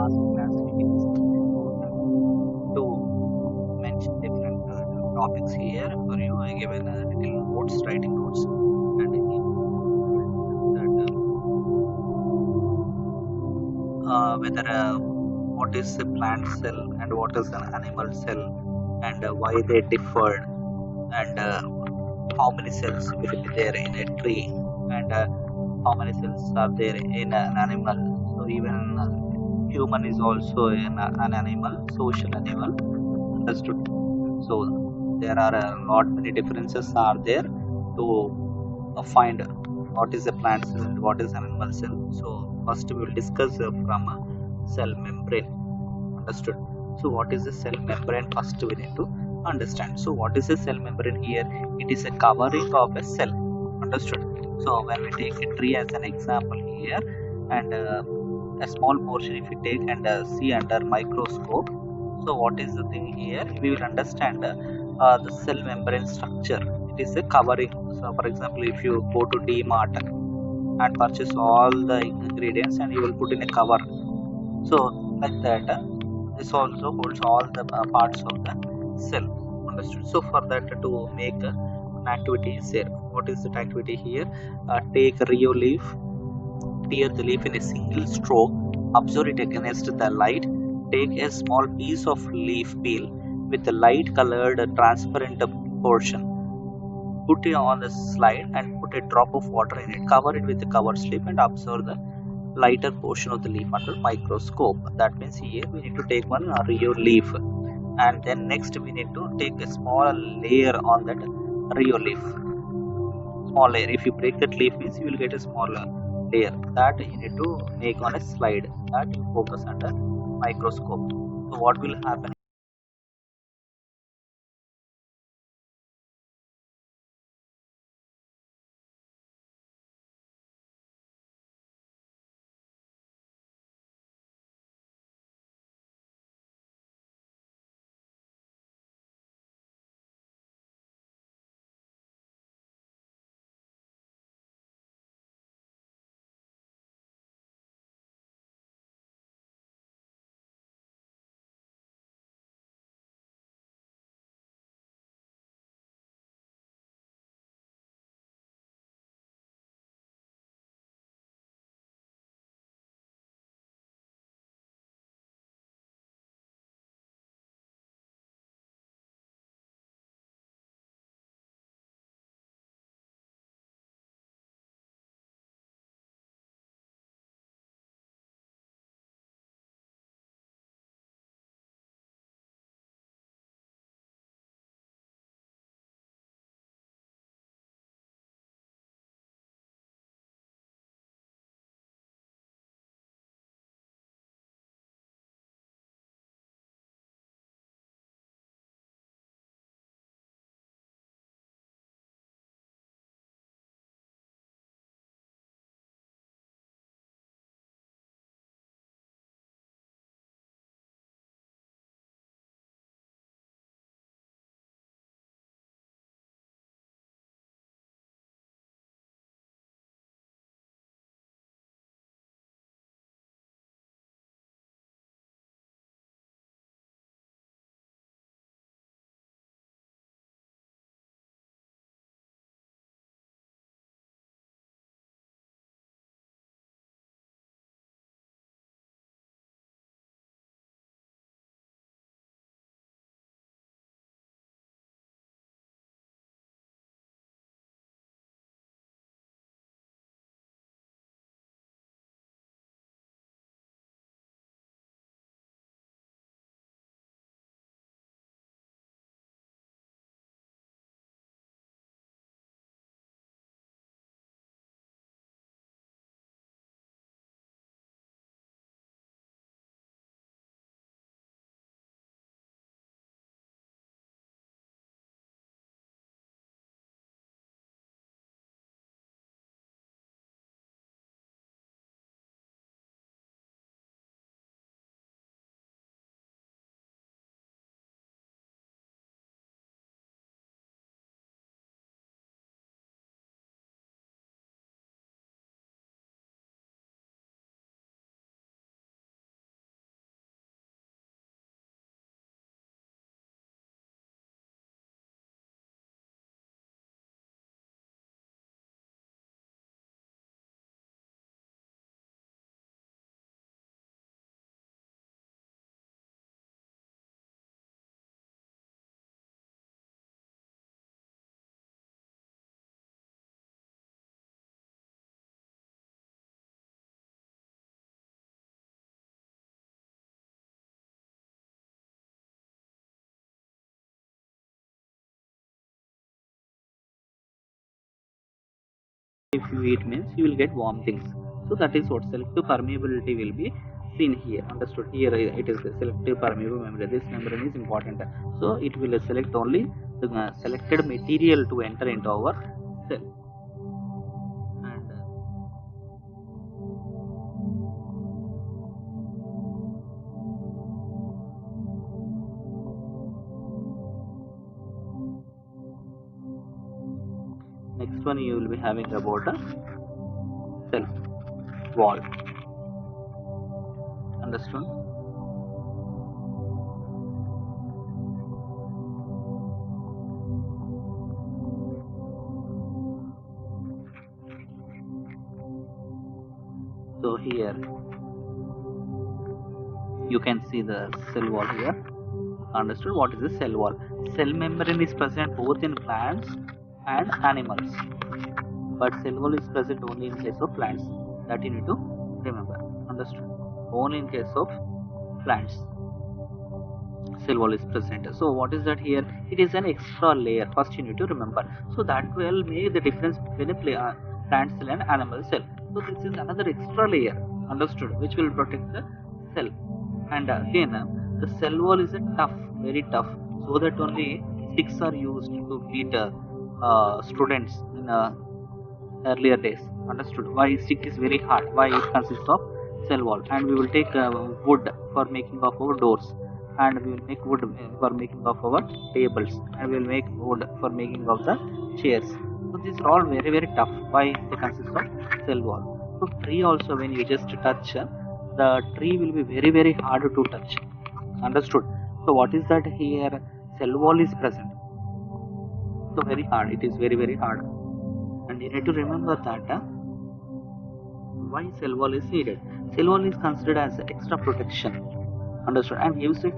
last class we discussed about to mention different topics here for you. I given little notes, writing notes, and again that whether what is a plant cell and what is an animal cell, and why they differed, and how many cells will be there in a tree, and how many cells are there in an animal. So even human is also an animal, social animal, understood. So there are a lot many differences are there to find what is a plant cell and what is an animal cell. So first we will discuss from cell membrane, understood. So what is the cell membrane? First we need to understand. So what is a cell membrane? Here it is a covering of a cell, understood. So when we take a tree as an example here, and a small portion if we take and see under microscope, so what is the thing here? We will understand the cell membrane structure. It is a covering. So for example, if you go to D-Mart and purchase all the ingredients and you will put in a cover, so like that this also holds all the parts of the cell, understood. So for that to make an activity is there. What is that activity here? Take a Rio leaf, tear the leaf in a single stroke, observe it against the light, take a small piece of leaf peel with a light colored transparent portion, put it on the slide and put a drop of water in it, cover it with a cover slip and observe the lighter portion of the leaf under microscope. That means here we need to take one Rio leaf, and then next we need to take a small layer on that Rio leaf. Small layer. If you break that leaf means you will get a smaller layer. That you need to make on a slide. That you focus under microscope. So what will happen? if you eat means you will get vomitings. So that is what selective permeability will be seen here. Understood? Here it is the selective permeable membrane. This membrane is important. So it will select only the selected material to enter into our cell. And next one you will be having about a cell wall. Understood? So here you can see the cell wall here. Understood? What is the cell wall? Cell membrane is present both in plants and animals, but cell wall is present only in case of plants. That you need to remember. Understood? Only in case of plants cell wall is present. So what is that here? It is an extra layer. First you need to remember. So that will make the difference between a plant cell and animal cell. So this is another extra layer. Understood? Which will protect the cell. And again, the cell wall is a tough, very tough. So that only sticks are used to beat students in earlier days. Understood? Why stick is very hard? Why it consists of cell wall? And we will take wood for making of our doors, and we will make wood for making of our tables, and we will make wood for making of the chairs. So these are all very, very tough. Why they consist of cell wall? So tree also, when you just touch, the tree will be very, very hard to touch. Understood? So what is that here? Cell wall is present. So very hard. It is very, very hard. And you need to remember that why cell wall is needed. Cell wall is considered as extra protection. Understood? And gives it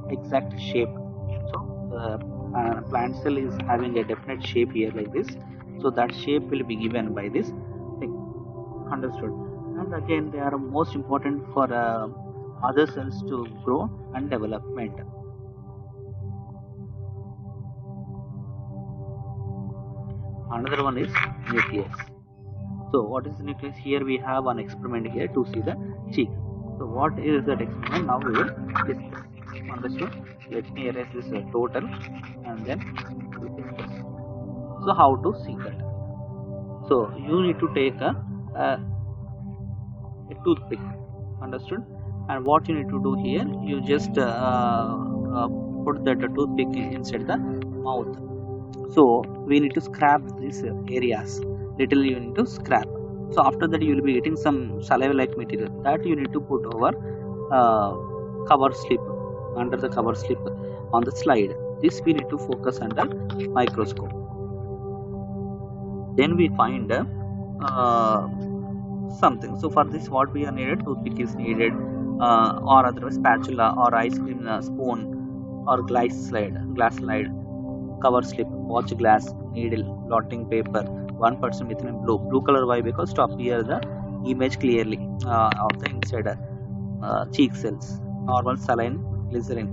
exact shape. So plant cell is having a definite shape here like this. So that shape will be given by this thing. Understood? And again, they are most important for other cells to grow and development. Another one is nucleus. So what is the nucleus? Here we have one experiment here to see the cheek. So what is that experiment? Now we will discuss. Understood? Let me erase this total and then we discuss. So how to see that? So you need to take a toothpick. Understood? And what you need to do here, you just put that toothpick inside the mouth. So we need to scrap these areas. Little you need to scrap. So after that you will be getting some saliva like material that you need to put over cover slip, under the cover slip on the slide. This we need to focus under microscope. Then we find something. So for this what we are needed? Toothpick is needed, or otherwise spatula or ice cream spoon or glass slide, cover slip, watch glass, needle, blotting paper, 1% methylene blue color. Why? Because to appear the image clearly of the inside cheek cells, normal saline, glycerin,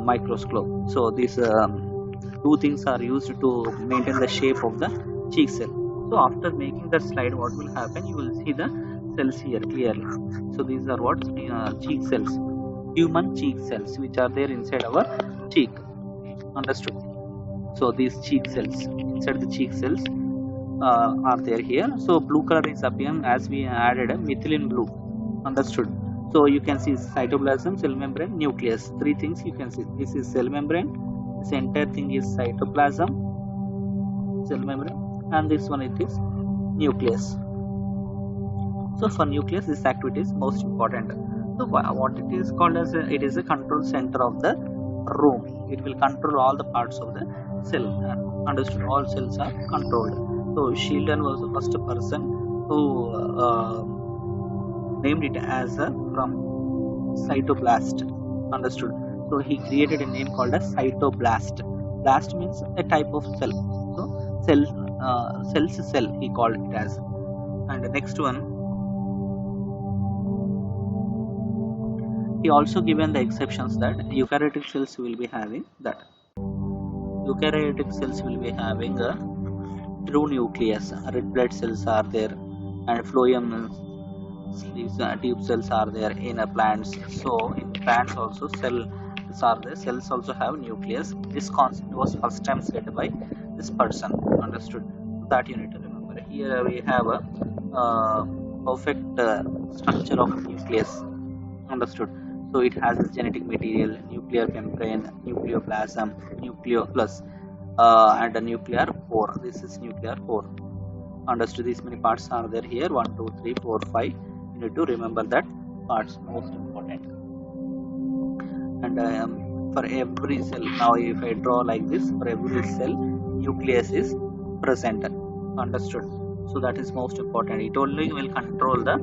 microscope. So these two things are used to maintain the shape of the cheek cell. So after making that slide, what will happen? You will see the cells here clearly. So these are what? Cheek cells, human cheek cells, which are there inside our cheek. Understood? So these cheek cells, inside the cheek cells are there here. So blue color is appearing as we added a methylene blue. Understood? So you can see cytoplasm, cell membrane, nucleus. Three things you can see. This is cell membrane. This entire thing is cytoplasm, cell membrane, and this one it is nucleus. So for nucleus, this activity is most important. So what it is called as it is a control center of the room. It will control all the parts of the cell. Understood? All cells are controlled. So Sheldon was the first person who named it as from cytoplast. Understood? So he created a name called as cytoplast. Blast means a type of cell. So cell's cell he called it as. And the next one, he also given the exceptions that eukaryotic cells will be having that. Eukaryotic cells will be having true nucleus. Red blood cells are there, and phloem tube cells are there in plants. So in plants also cells are there. Cells also have nucleus. This concept was first time said by this person. Understood? That you need to remember. Here we have a perfect structure of nucleus. Understood? So it has its genetic material, nuclear membrane, nucleoplasm, nucleus, and a nuclear core. This is nuclear core. Understood? These many parts are there here. 1, 2, 3, 4, 5. You need to remember that parts, most important. And for every cell, now if I draw like this, for every cell, nucleus is present. Understood? So that is most important. It only will control the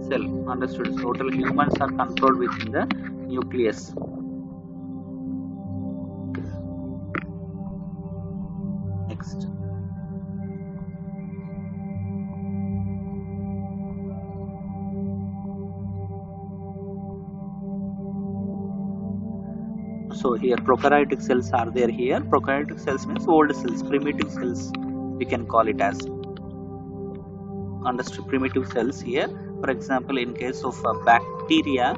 cell. Understood? Total humans are controlled within the nucleus. Next. So here prokaryotic cells are there here. Prokaryotic cells means old cells, primitive cells we can call it as. Understood? Primitive cells here. For example, in case of bacteria,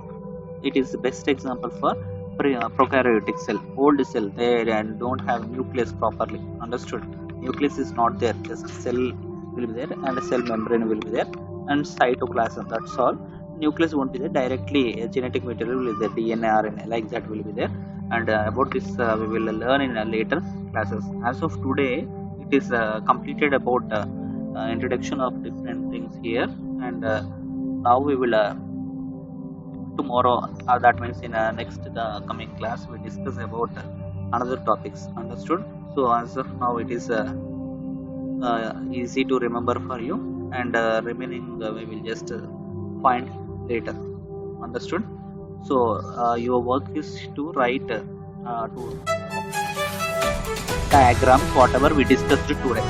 it is the best example for prokaryotic cell. Old cell, they don't have nucleus properly. Understood? Nucleus is not there, just cell will be there and a cell membrane will be there and cytoplasm, that's all. Nucleus won't be there, directly genetic material will be there, DNA, RNA like that will be there. And about this we will learn in later classes. As of today, it is completed about introduction of different things here, and now we will tomorrow, that means in next coming class, we discuss about another topics. Understood? So as of now, it is easy to remember for you, and remaining we will just find later. Understood? So your work is to write to diagrams whatever we discussed today.